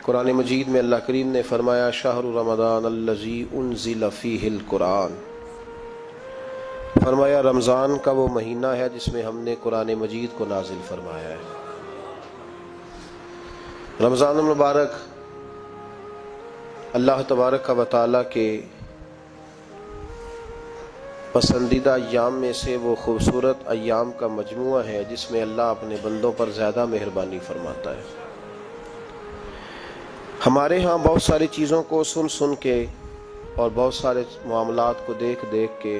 قرآن مجید میں اللہ کریم نے فرمایا شہر رمضان الذی انزل فیہ القرآن، فرمایا رمضان کا وہ مہینہ ہے جس میں ہم نے قرآن مجید کو نازل فرمایا ہے۔ رمضان المبارک اللہ تبارک و تعالیٰ کے پسندیدہ ایام میں سے وہ خوبصورت ایام کا مجموعہ ہے جس میں اللہ اپنے بندوں پر زیادہ مہربانی فرماتا ہے۔ ہمارے ہاں بہت ساری چیزوں کو سن کے اور بہت سارے معاملات کو دیکھ کے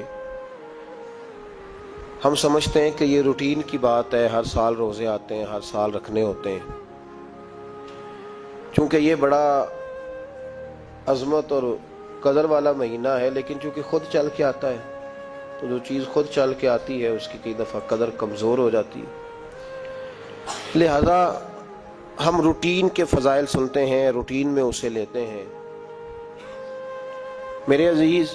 ہم سمجھتے ہیں کہ یہ روٹین کی بات ہے، ہر سال روزے آتے ہیں، ہر سال رکھنے ہوتے ہیں۔ چونکہ یہ بڑا عظمت اور قدر والا مہینہ ہے، لیکن چونکہ خود چل کے آتا ہے تو جو چیز خود چل کے آتی ہے اس کی کئی دفعہ قدر کمزور ہو جاتی ہے، لہذا ہم روٹین کے فضائل سنتے ہیں، روٹین میں اسے لیتے ہیں۔ میرے عزیز،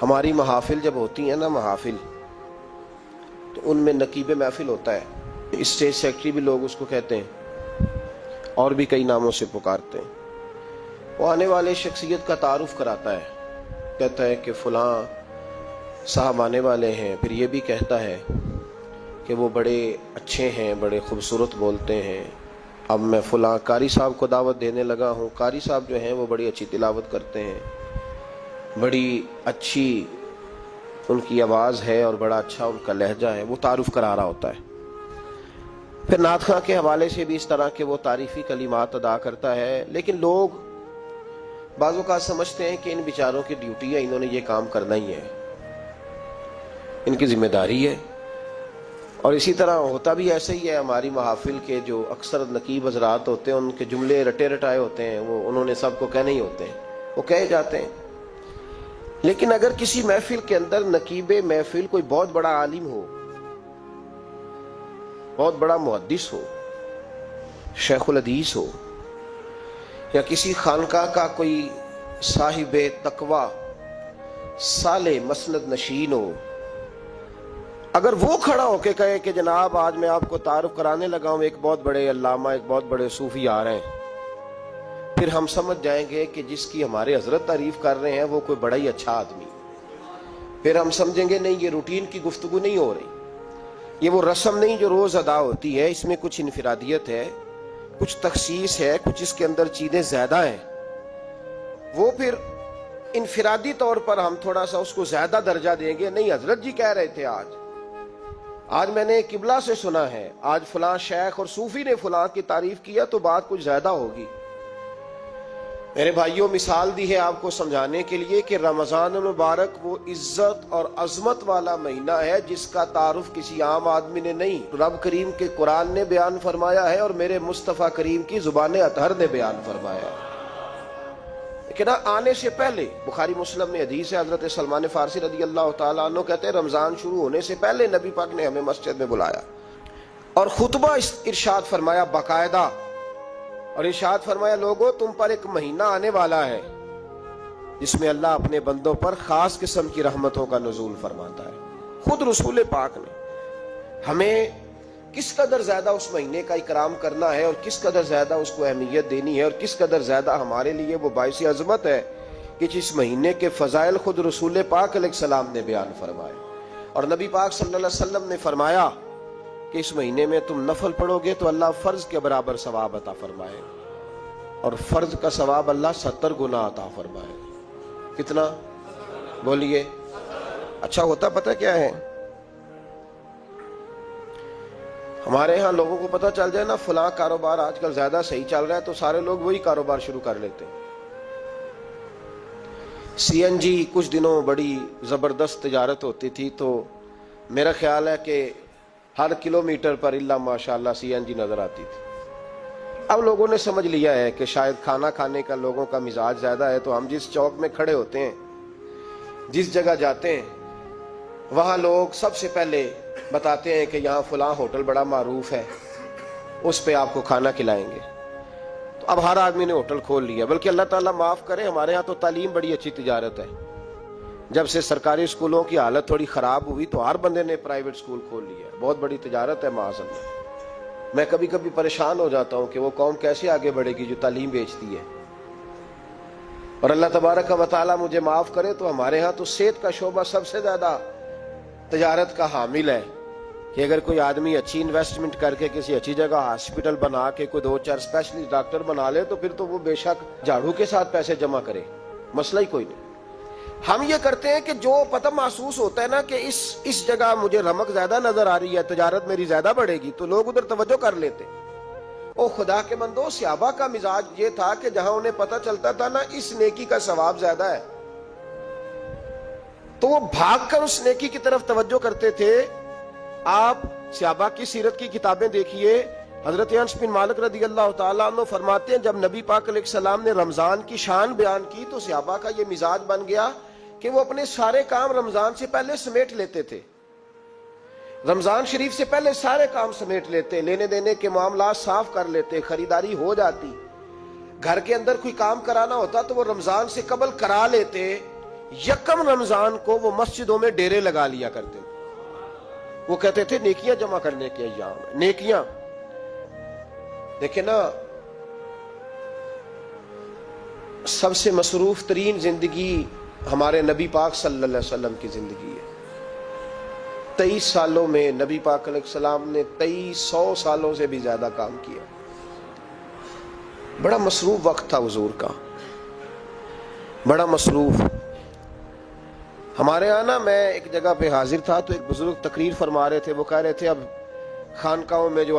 ہماری محافل جب ہوتی ہیں نا، محافل تو ان میں نقیب محفل ہوتا ہے، اسٹیج سیکرٹری بھی لوگ اس کو کہتے ہیں اور بھی کئی ناموں سے پکارتے ہیں۔ وہ آنے والے شخصیت کا تعارف کراتا ہے، کہتا ہے کہ فلاں صاحب آنے والے ہیں، پھر یہ بھی کہتا ہے کہ وہ بڑے اچھے ہیں، بڑے خوبصورت بولتے ہیں، اب میں فلاں قاری صاحب کو دعوت دینے لگا ہوں۔ قاری صاحب جو ہیں وہ بڑی اچھی تلاوت کرتے ہیں، بڑی اچھی ان کی آواز ہے اور بڑا اچھا ان کا لہجہ ہے، وہ تعارف کرا رہا ہوتا ہے۔ پھر نعت خواں کے حوالے سے بھی اس طرح کے وہ تعریفی کلمات ادا کرتا ہے، لیکن لوگ بعض اوقات سمجھتے ہیں کہ ان بیچاروں کی ڈیوٹی ہے، انہوں نے یہ کام کرنا ہی ہے، ان کی ذمہ داری ہے۔ اور اسی طرح ہوتا بھی ایسا ہی ہے۔ ہماری محافل کے جو اکثر نقیب حضرات ہوتے ہیں ان کے جملے رٹے رٹائے ہوتے ہیں، وہ انہوں نے سب کو کہنے ہی ہوتے ہیں، وہ کہے جاتے ہیں۔ لیکن اگر کسی محفل کے اندر نقیب محفل کوئی بہت بڑا عالم ہو، بہت بڑا محدث ہو، شیخ الحدیث ہو، یا کسی خانقاہ کا کوئی صاحب تقوی صالح مسند نشین ہو، اگر وہ کھڑا ہو کے کہے کہ جناب آج میں آپ کو تعارف کرانے لگا ہوں ایک بہت بڑے علامہ، ایک بہت بڑے صوفی آ رہے ہیں، پھر ہم سمجھ جائیں گے کہ جس کی ہمارے حضرت تعریف کر رہے ہیں وہ کوئی بڑا ہی اچھا آدمی۔ پھر ہم سمجھیں گے نہیں، یہ روٹین کی گفتگو نہیں ہو رہی، یہ وہ رسم نہیں جو روز ادا ہوتی ہے، اس میں کچھ انفرادیت ہے، کچھ تخصیص ہے، کچھ اس کے اندر چیزیں زیادہ ہیں۔ وہ پھر انفرادی طور پر ہم تھوڑا سا اس کو زیادہ درجہ دیں گے، نہیں حضرت جی کہہ رہے تھے آج میں نے قبلہ سے سنا ہے، آج فلاں شیخ اور صوفی نے فلاں کی تعریف کیا تو بات کچھ زیادہ ہوگی۔ میرے بھائیوں، مثال دی ہے آپ کو سمجھانے کے لیے کہ رمضان المبارک وہ عزت اور عظمت والا مہینہ ہے جس کا تعارف کسی عام آدمی نے نہیں، رب کریم کے قرآن نے بیان فرمایا ہے اور میرے مصطفیٰ کریم کی زبان اطہر نے بیان فرمایا ہے۔ لیکن آنے سے پہلے بخاری مسلم میں حدیث ہے، حضرت سلمان فارسی رضی اللہ تعالیٰ عنہ کہتے ہیں رمضان شروع ہونے سے پہلے نبی پاک نے ہمیں مسجد میں بلایا اور خطبہ ارشاد فرمایا باقاعدہ، اور ارشاد فرمایا لوگوں تم پر ایک مہینہ آنے والا ہے جس میں اللہ اپنے بندوں پر خاص قسم کی رحمتوں کا نزول فرماتا ہے۔ خود رسول پاک نے ہمیں کس قدر زیادہ اس مہینے کا اکرام کرنا ہے اور کس قدر زیادہ اس کو اہمیت دینی ہے اور کس قدر زیادہ ہمارے لیے وہ باعث عظمت ہے کہ جس مہینے کے فضائل خود رسول پاک علیہ السلام نے بیان فرمائے۔ اور نبی پاک صلی اللہ علیہ وسلم نے فرمایا کہ اس مہینے میں تم نفل پڑھو گے تو اللہ فرض کے برابر ثواب عطا فرمائے، اور فرض کا ثواب اللہ 70 گنا عطا فرمائے۔ کتنا بولیے؟ اچھا ہوتا پتہ کیا ہے؟ ہمارے ہاں لوگوں کو پتہ چل جائے نا فلاں کاروبار آج کل زیادہ صحیح چل رہا ہے تو سارے لوگ وہی کاروبار شروع کر لیتے ہیں۔ سی این جی کچھ دنوں بڑی زبردست تجارت ہوتی تھی، تو میرا خیال ہے کہ ہر کلومیٹر پر الا ماشاءاللہ سی این جی نظر آتی تھی۔ اب لوگوں نے سمجھ لیا ہے کہ شاید کھانا کھانے کا لوگوں کا مزاج زیادہ ہے، تو ہم جس چوک میں کھڑے ہوتے ہیں، جس جگہ جاتے ہیں، وہاں لوگ سب سے پہلے بتاتے ہیں کہ یہاں فلاں ہوٹل بڑا معروف ہے، اس پہ آپ کو کھانا کھلائیں گے۔ تو اب ہر آدمی نے ہوٹل کھول لیا، بلکہ اللہ تعالیٰ معاف کرے، ہمارے ہاں تو تعلیم بڑی اچھی تجارت ہے۔ جب سے سرکاری اسکولوں کی حالت تھوڑی خراب ہوئی تو ہر بندے نے پرائیویٹ اسکول کھول لیا ہے، بہت بڑی تجارت ہے معاذ اللہ۔ میں کبھی کبھی پریشان ہو جاتا ہوں کہ وہ قوم کیسے آگے بڑھے گی جو تعلیم بیچتی ہے. اور اللہ تبارک و تعالیٰ مجھے معاف کرے تو ہمارے ہاں تو صحت کا شعبہ سب سے زیادہ تجارت کا حامل ہے کہ اگر کوئی آدمی اچھی انویسٹمنٹ کر کے کسی اچھی جگہ ہاسپٹل بنا کے کوئی 2-4 اسپیشلسٹ ڈاکٹر بنا لے تو پھر تو وہ بے شک جھاڑو کے ساتھ پیسے جمع کرے، مسئلہ ہی کوئی نہیں. ہم یہ کرتے ہیں کہ جو پتہ محسوس ہوتا ہے نا کہ اس جگہ مجھے رمق زیادہ نظر آ رہی ہے، تجارت میری زیادہ بڑھے گی، تو لوگ ادھر توجہ کر لیتے. او خدا کے بندو، صحابہ کا مزاج یہ تھا کہ جہاں انہیں پتہ چلتا تھا نا اس نیکی کا ثواب زیادہ ہے تو وہ بھاگ کر اس نیکی کی طرف توجہ کرتے تھے. آپ صحابہ کی سیرت کی کتابیں دیکھیے، حضرت انس بن مالک رضی اللہ تعالیٰ عنہ فرماتے ہیں جب نبی پاک علیہ السلام نے رمضان کی شان بیان کی تو صحابہ کا یہ مزاج بن گیا کہ وہ اپنے سارے کام رمضان سے پہلے سمیٹ لیتے تھے. رمضان شریف سے پہلے سارے کام سمیٹ لیتے، لینے دینے کے معاملات صاف کر لیتے، خریداری ہو جاتی، گھر کے اندر کوئی کام کرانا ہوتا تو وہ رمضان سے قبل کرا لیتے. یکم رمضان کو وہ مسجدوں میں ڈیرے لگا لیا کرتے. وہ کہتے تھے نیکیاں جمع کرنے کے ایام ہیں. نیکیاں دیکھیں نا، سب سے مصروف ترین زندگی ہمارے نبی پاک صلی اللہ علیہ وسلم کی زندگی ہے. 23 سالوں میں نبی پاک علیہ السلام نے 2300 سالوں سے بھی زیادہ کام کیا. بڑا مصروف وقت تھا حضور کا، بڑا مصروف. ہمارے یہاں نا میں ایک جگہ پہ حاضر تھا تو ایک بزرگ تقریر فرما رہے تھے. وہ کہہ رہے تھے اب خانقاہوں میں جو